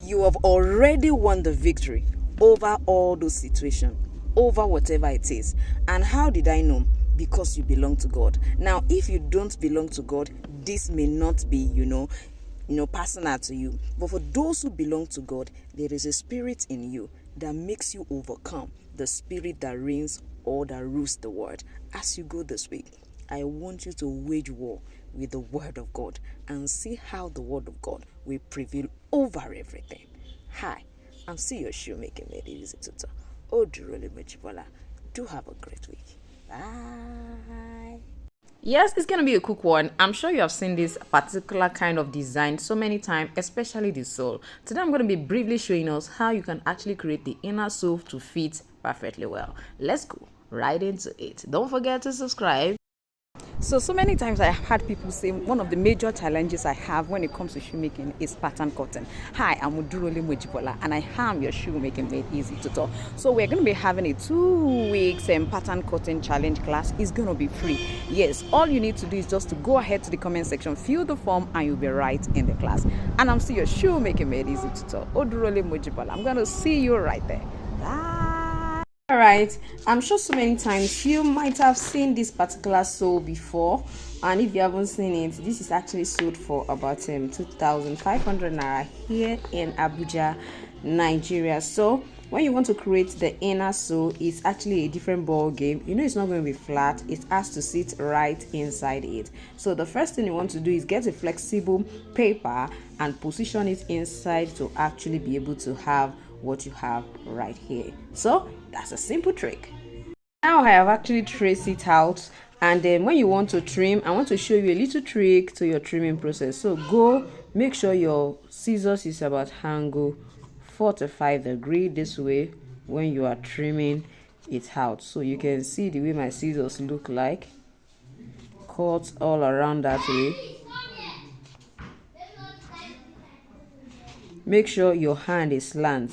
you have already won the victory over all those situations, over whatever it is. And how did I know? Because you belong to God. Now, if you don't belong to God, this may not be, personal to you. But for those who belong to God, there is a spirit in you that makes you overcome, the spirit that reigns or that rules the world. As you go this week, I want you to wage war with the word of God and see how the word of God will prevail over everything. Hi, I'm still your Shoemaking Made Easy tutor. Odurole Mejibola. Do have a great week. Bye. Yes, it's going to be a quick one. I'm sure you have seen this particular kind of design so many times, especially the sole. Today I'm going to be briefly showing us how you can actually create the inner sole to fit perfectly well. Let's go right into it. Don't forget to subscribe. So many times I have had people say one of the major challenges I have when it comes to shoemaking is pattern cutting. Hi, I'm Odurole Mejibola and I am your Shoemaking Made Easy tutor. So we're going to be having a 2 weeks pattern cutting challenge class. It's going to be free. Yes, all you need to do is just to go ahead to the comment section, fill the form, and you'll be right in the class. And I'm still your Shoemaking Made Easy tutor, Odurole Mejibola. I'm going to see you right there. Bye. Alright, I'm sure so many times you might have seen this particular sole before, and if you haven't seen it, this is actually sold for about 2,500 naira here in Abuja, Nigeria. So when you want to create the inner sole, it's actually a different ball game. It's not going to be flat, it has to sit right inside it. So the first thing you want to do is get a flexible paper and position it inside to actually be able to have what you have right here. So that's a simple trick. Now I have actually traced it out, and then when you want to trim, I want to show you a little trick to your trimming process. So make sure your scissors is about angle 45 degrees this way when you are trimming it out. So you can see the way my scissors look like, cut all around that way. Make sure your hand is slant.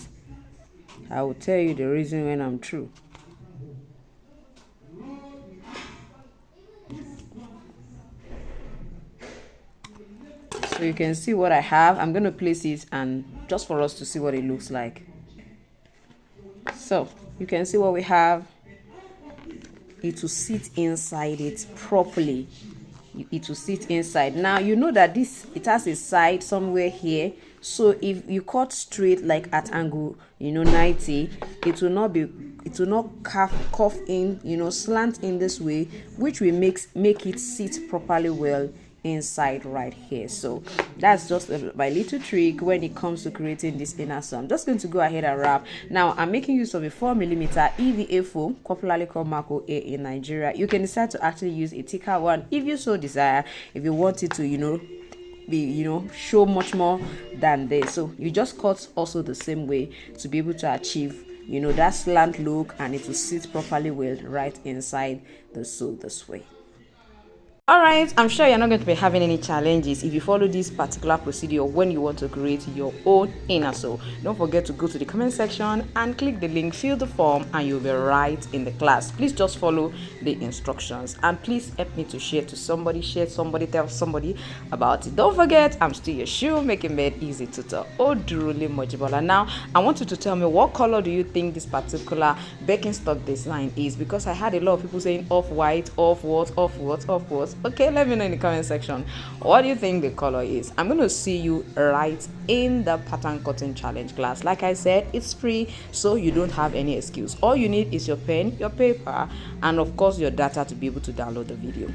I will tell you the reason when I'm through. So you can see what I have. I'm going to place it and just for us to see what it looks like. So you can see what we have. It will sit inside it properly. It will sit inside. Now you know that it has a side somewhere here. So if you cut straight like at angle 90, it will not curve in, slant in this way, which will make it sit properly well inside right here. So that's just my little trick when it comes to creating this inner sole. I'm just going to go ahead and wrap. Now I'm making use of a 4mm EVA foam, popularly called Marco A in Nigeria. You can decide to actually use a thicker one if you so desire, if you want it to show much more than this. So you just cut also the same way to be able to achieve that slant look, and it will sit properly well right inside the sole this way. Alright, I'm sure you're not going to be having any challenges if you follow this particular procedure when you want to create your own inner sole. Don't forget to go to the comment section and click the link, fill the form, and you'll be right in the class. Please just follow the instructions, and please help me to share to somebody, tell somebody about it. Don't forget, I'm still your Shoemaking Made Easy tutor, Odurole Mejibola. Now, I want you to tell me, what color do you think this particular Birkenstock design is? Because I had a lot of people saying off-white, off-what. Okay, let me know in the comment section, what do you think the color is? I'm going to see you right in the pattern cutting challenge class. Like I said, it's free, so you don't have any excuse. All you need is your pen, your paper, and of course your data to be able to download the video.